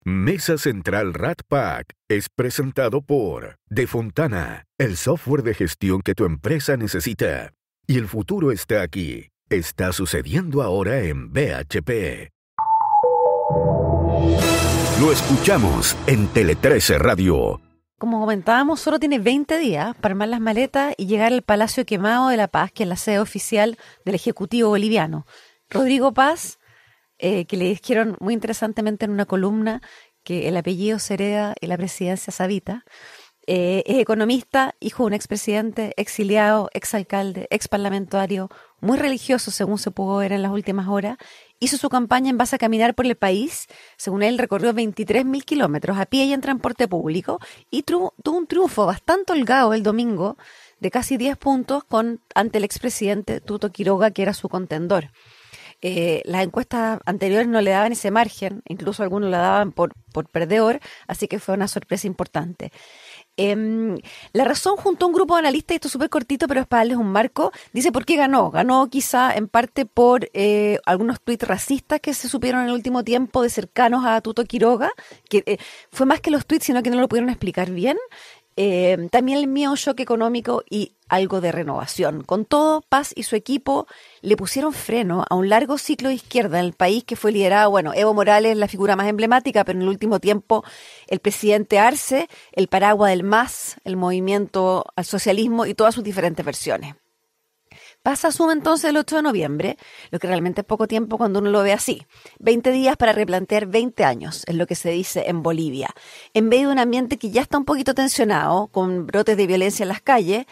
Mesa Central Rat Pack es presentado por De Fontana, el software de gestión que tu empresa necesita. Y el futuro está aquí. Está sucediendo ahora en BHP. Lo escuchamos en Tele 13 Radio. Como comentábamos, solo tiene 20 días para armar las maletas y llegar al Palacio Quemado de La Paz, que es la sede oficial del Ejecutivo boliviano. Rodrigo Paz, que le dijeron muy interesantemente en una columna que el apellido se hereda y la presidencia se habita, es economista, hijo de un expresidente, exiliado, exalcalde, exparlamentario, muy religioso según se pudo ver en las últimas horas. Hizo su campaña en base a caminar por el país. Según él, recorrió 23.000 kilómetros a pie y en transporte público y tuvo un triunfo bastante holgado el domingo de casi 10 puntos ante el expresidente Tuto Quiroga, que era su contendor. Las encuestas anteriores no le daban ese margen, incluso algunos la daban por perdedor, así que fue una sorpresa importante. La Razón, junto a un grupo de analistas, y esto es súper cortito, pero es para darles un marco, dice por qué ganó. Ganó quizá en parte por algunos tuits racistas que se supieron en el último tiempo de cercanos a Tuto Quiroga, que fue más que los tuits, sino que no lo pudieron explicar bien. También el miedo, shock económico y algo de renovación. Con todo, Paz y su equipo le pusieron freno a un largo ciclo de izquierda en el país que fue liderado, Evo Morales, la figura más emblemática, pero en el último tiempo el presidente Arce, el paraguas del MAS, el movimiento al socialismo y todas sus diferentes versiones. Paz asume entonces el 8 de noviembre, lo que realmente es poco tiempo cuando uno lo ve así. 20 días para replantear 20 años, es lo que se dice en Bolivia. En medio de un ambiente que ya está un poquito tensionado, con brotes de violencia en las calles,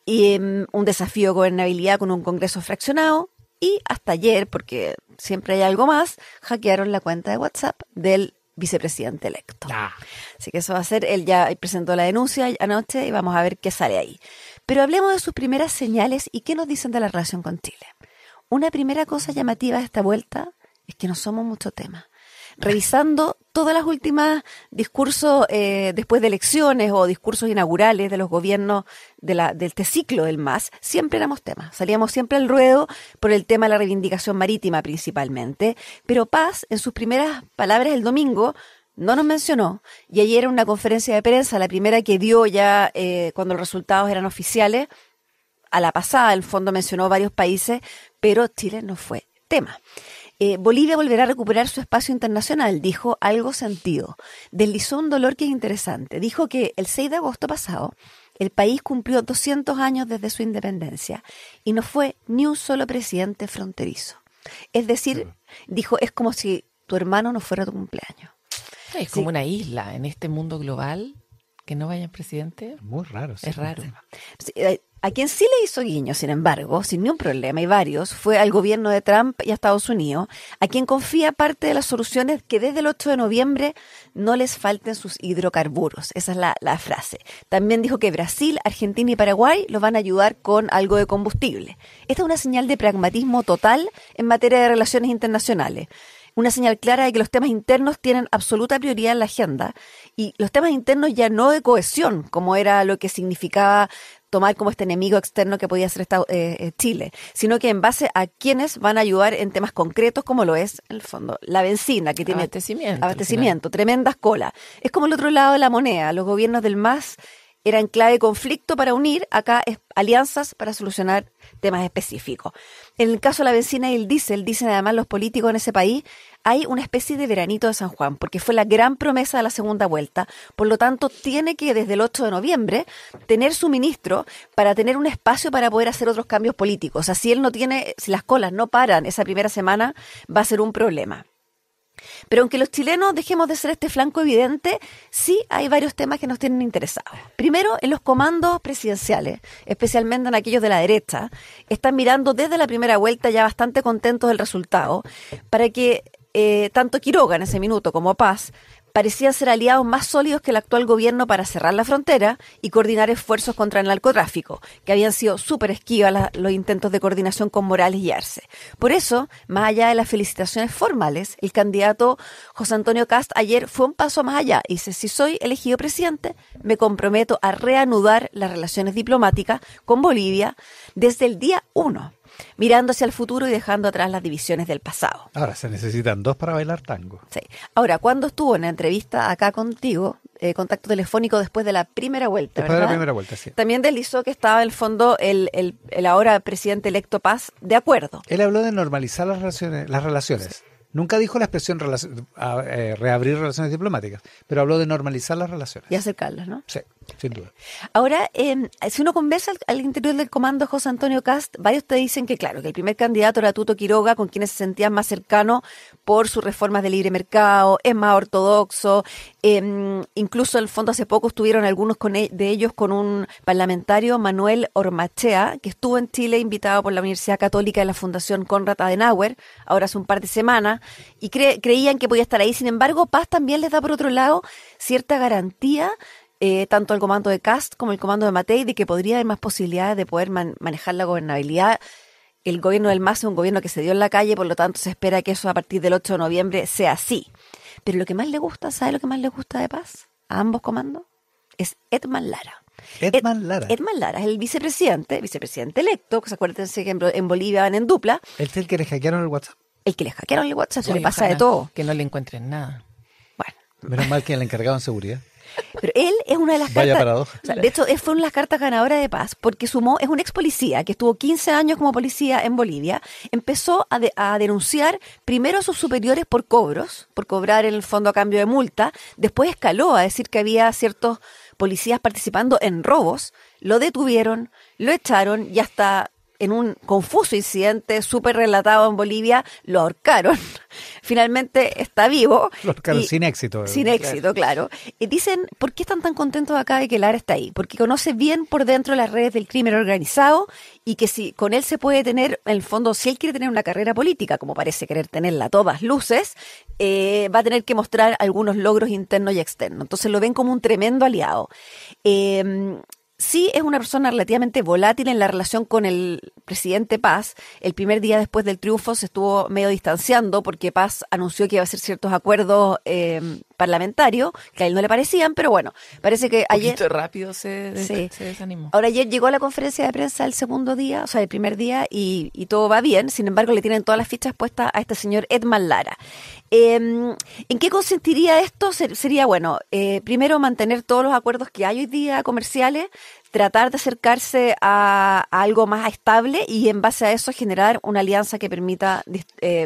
y un desafío de gobernabilidad con un Congreso fraccionado, y hasta ayer, porque siempre hay algo más, hackearon la cuenta de WhatsApp del vicepresidente electo. Así que eso va a ser, él ya presentó la denuncia anoche y vamos a ver qué sale ahí. Pero hablemos de sus primeras señales y qué nos dicen de la relación con Chile. Una primera cosa llamativa de esta vuelta es que no somos mucho tema. Revisando todas las últimas discursos después de elecciones o discursos inaugurales de los gobiernos de este ciclo del MAS, siempre éramos temas. Salíamos siempre al ruedo por el tema de la reivindicación marítima principalmente. Pero Paz, en sus primeras palabras el domingo, no nos mencionó, y ayer en una conferencia de prensa, la primera que dio ya cuando los resultados eran oficiales, a la pasada, en el fondo mencionó varios países, pero Chile no fue tema. Bolivia volverá a recuperar su espacio internacional, dijo algo sentido. Deslizó un dolor que es interesante. Dijo que el 6 de agosto pasado el país cumplió 200 años desde su independencia y no fue ni un solo presidente fronterizo. Es decir, dijo, es como si tu hermano no fuera tu cumpleaños. Es como una isla en este mundo global que no vayan presidente. Muy raro. Sí, es raro. Sí, a quien sí le hizo guiño, sin embargo, sin ningún problema, y varios, fue al gobierno de Trump y a Estados Unidos, a quien confía parte de las soluciones que desde el 8 de noviembre no les falten sus hidrocarburos. Esa es la frase. También dijo que Brasil, Argentina y Paraguay los van a ayudar con algo de combustible. Esta es una señal de pragmatismo total en materia de relaciones internacionales. Una señal clara de que los temas internos tienen absoluta prioridad en la agenda, y los temas internos ya no de cohesión, como era lo que significaba tomar como este enemigo externo que podía ser Chile, sino que en base a quienes van a ayudar en temas concretos, como lo es, en el fondo, la benzina, que tiene abastecimiento, tremendas colas. Es como el otro lado de la moneda. Los gobiernos del MAS eran clave de conflicto para unir, acá es alianzas para solucionar temas específicos. En el caso de la benzina y el diésel, dicen además los políticos en ese país, hay una especie de veranito de San Juan, porque fue la gran promesa de la segunda vuelta. Por lo tanto, tiene que desde el 8 de noviembre tener suministro para tener un espacio para poder hacer otros cambios políticos. O sea, si las colas no paran esa primera semana, va a ser un problema. Pero aunque los chilenos dejemos de ser este flanco evidente, sí hay varios temas que nos tienen interesados. Primero, en los comandos presidenciales, especialmente en aquellos de la derecha, están mirando desde la primera vuelta ya bastante contentos del resultado, para que tanto Quiroga en ese minuto como Paz parecían ser aliados más sólidos que el actual gobierno para cerrar la frontera y coordinar esfuerzos contra el narcotráfico, que habían sido súper esquivas los intentos de coordinación con Morales y Arce. Por eso, más allá de las felicitaciones formales, el candidato José Antonio Kast ayer fue un paso más allá y dice, si soy elegido presidente, me comprometo a reanudar las relaciones diplomáticas con Bolivia desde el día 1. mirando hacia el futuro y dejando atrás las divisiones del pasado. Ahora se necesitan 2 para bailar tango. Sí. Ahora, cuando estuvo en la entrevista acá contigo, contacto telefónico después de la primera vuelta, Después ¿verdad? de la primera vuelta, sí. También deslizó que estaba en el fondo el ahora presidente electo Paz de acuerdo. Él habló de normalizar las relaciones. Sí. Nunca dijo la expresión reabrir relaciones diplomáticas, pero habló de normalizar las relaciones. Y acercarlas, ¿no? Sí, sin duda. Ahora, si uno conversa al interior del comando José Antonio Cast, varios te dicen que, claro, que el primer candidato era Tuto Quiroga, con quienes se sentían más cercanos por sus reformas de libre mercado, es más ortodoxo, incluso en el fondo hace poco estuvieron algunos de ellos con un parlamentario, Manuel Ormachea, que estuvo en Chile invitado por la Universidad Católica de la Fundación Konrad Adenauer, ahora hace un par de semanas, y creían que podía estar ahí. Sin embargo, Paz también les da, por otro lado, cierta garantía, tanto el comando de Cast como el comando de Matei, de que podría haber más posibilidades de poder manejar la gobernabilidad. El gobierno del MAS es un gobierno que se dio en la calle, por lo tanto se espera que eso a partir del 8 de noviembre sea así. Pero lo que más le gusta, ¿sabe lo que más le gusta de Paz a ambos comandos? Es Edman Lara. Edman Lara. Edman Lara es el vicepresidente electo, que acuérdense que en Bolivia van en dupla, Este es el que le hackearon el WhatsApp. el que le hackearon el WhatsApp, Oye, le pasa ojalá de todo. Que no le encuentren nada. Bueno, Menos mal que el encargado en seguridad. pero él es una de las Vaya cartas. paradoja. O sea, de hecho, él fue una de las cartas ganadoras de Paz, porque es un ex policía que estuvo 15 años como policía en Bolivia. Empezó a denunciar primero a sus superiores por cobrar en el fondo a cambio de multa. Después escaló a decir que había ciertos policías participando en robos. Lo detuvieron, lo echaron y hasta en un confuso incidente súper relatado en Bolivia, lo ahorcaron. Finalmente está vivo. Lo ahorcaron sin éxito. Sin éxito, claro. Y dicen, ¿por qué están tan contentos acá de que Lara está ahí? Porque conoce bien por dentro las redes del crimen organizado y que si con él se puede tener, en el fondo, si él quiere tener una carrera política, como parece querer tenerla a todas luces, va a tener que mostrar algunos logros internos y externos. Entonces lo ven como un tremendo aliado. Sí, es una persona relativamente volátil en la relación con el presidente Paz. El primer día después del triunfo se estuvo medio distanciando porque Paz anunció que iba a hacer ciertos acuerdos parlamentarios que a él no le parecían, pero bueno, parece que ayer... Poquito rápido se Sí. desanimó. Ahora ayer llegó a la conferencia de prensa el segundo día, o sea, el primer día, y todo va bien. Sin embargo, le tienen todas las fichas puestas a este señor Edman Lara. ¿En qué consistiría esto? Sería, bueno, primero mantener todos los acuerdos que hay hoy día comerciales, tratar de acercarse a algo más estable y en base a eso generar una alianza que permita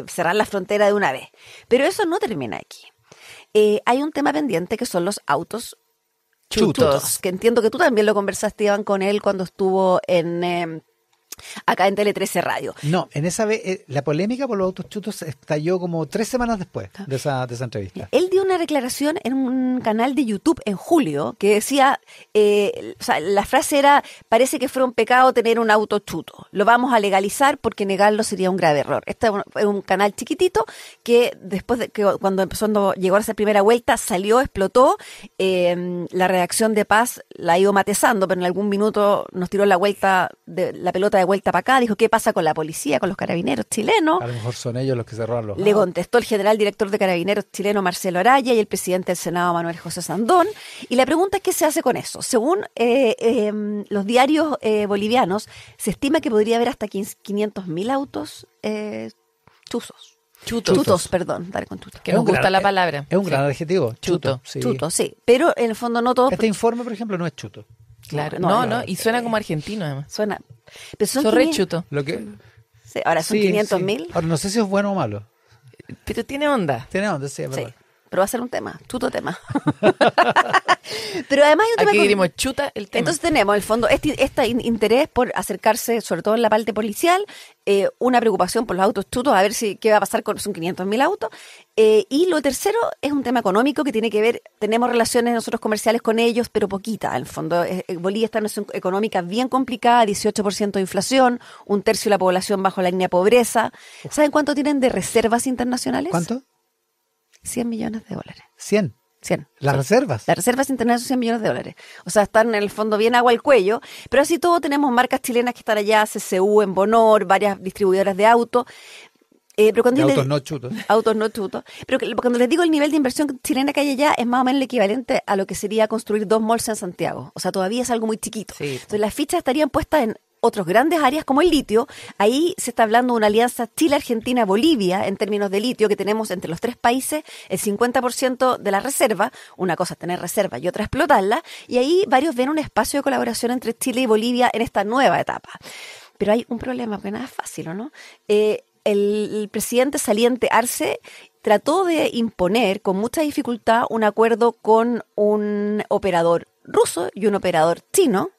cerrar la frontera de una vez. Pero eso no termina aquí. Hay un tema pendiente que son los autos chutos, que entiendo que tú también lo conversaste, Iván, con él cuando estuvo acá en Tele 13 Radio. No, en esa vez la polémica por los autos chutos estalló como 3 semanas después de esa entrevista. Él dio una declaración en un canal de YouTube en julio que decía, o sea, la frase era, parece que fue un pecado tener un auto chuto, lo vamos a legalizar porque negarlo sería un grave error. Este es un canal chiquitito que después de que cuando llegó a esa primera vuelta salió, explotó, la redacción de Paz la ha ido matezando, pero en algún minuto nos tiró la pelota de vuelta para acá, dijo, ¿qué pasa con la policía, con los carabineros chilenos? A lo mejor son ellos los que se roban los Le contestó el general director de carabineros chileno Marcelo Araya y el presidente del Senado Manuel José Sandón. Y la pregunta es, ¿qué se hace con eso? Según los diarios bolivianos, se estima que podría haber hasta 500.000 autos chutos, perdón, dale con chuto. Que nos gusta la palabra. Es un Sí. gran adjetivo. Chuto. Sí. Chuto, sí, pero en el fondo no todo Este informe, por ejemplo, no es chuto. Claro, No, no, y suena como argentino además. suena. Pero son Sorre 500, chuto. Lo que, sí, ahora son sí, 500.000. sí. Ahora, no sé si es bueno o malo. Pero tiene onda. Tiene onda, sí, es Sí, verdad. pero va a ser un tema, chuto tema. Pero además hay un tema Aquí con- queremos chuta el tema. Entonces tenemos, en el fondo, este interés por acercarse, sobre todo en la parte policial, una preocupación por los autos chutos, a ver qué va a pasar con son 500.000 autos. Y lo tercero es un tema económico que tiene que ver, tenemos relaciones nosotros comerciales con ellos, pero poquita. En el fondo, Bolivia está en una situación económica bien complicada, 18% de inflación, un tercio de la población bajo la línea de pobreza. ¿Saben cuánto tienen de reservas internacionales? ¿Cuánto? 100 millones de dólares. 100. 100. Las Sí. reservas. Las reservas internacionales son 100 millones de dólares. O sea, están en el fondo bien agua al cuello. Pero así todo tenemos marcas chilenas que están allá, CCU, Embonor, varias distribuidoras de autos. Pero cuando De yo autos les- no chutos. autos no chutos. Pero cuando les digo el nivel de inversión chilena que hay allá es más o menos el equivalente a lo que sería construir 2 malls en Santiago. O sea, todavía es algo muy chiquito. Sí. Entonces las fichas estarían puestas en otros grandes áreas como el litio. Ahí se está hablando de una alianza Chile-Argentina-Bolivia en términos de litio, que tenemos entre los tres países el 50% de la reserva. Una cosa es tener reserva y otra explotarla. Y ahí varios ven un espacio de colaboración entre Chile y Bolivia en esta nueva etapa. Pero hay un problema, porque nada es fácil, ¿o no? El presidente saliente Arce trató de imponer con mucha dificultad un acuerdo con un operador ruso y un operador chino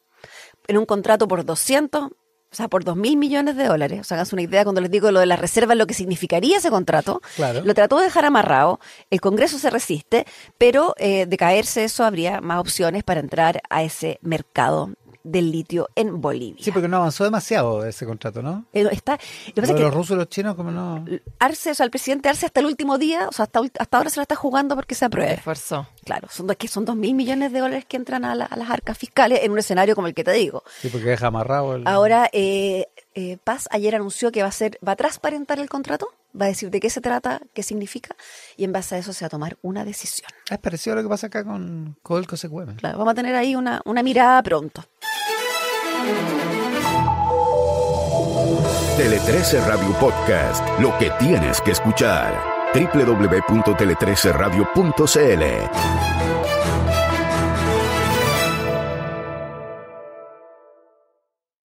en un contrato por 2.000 millones de dólares. O sea, hagan una idea cuando les digo lo de las reservas, lo que significaría ese contrato. Claro. Lo trató de dejar amarrado, el Congreso se resiste, pero de caerse eso habría más opciones para entrar a ese mercado del litio en Bolivia. Sí, porque no avanzó demasiado ese contrato, ¿no? Lo que pasa es que Los rusos y los chinos, como no. Arce, o sea, el presidente Arce hasta el último día, o sea, hasta ahora se la está jugando porque se apruebe. Esforzó. Claro, son 2.000 millones de dólares que entran a las arcas fiscales en un escenario como el que te digo. Sí, porque deja amarrado el... Ahora, Paz ayer anunció que va a transparentar el contrato, va a decir de qué se trata, qué significa, y en base a eso se va a tomar una decisión. Es parecido a lo que pasa acá con Codelco Secueme. Claro, vamos a tener ahí una mirada pronto. Tele 13 Radio Podcast, lo que tienes que escuchar. www.tele13radio.cl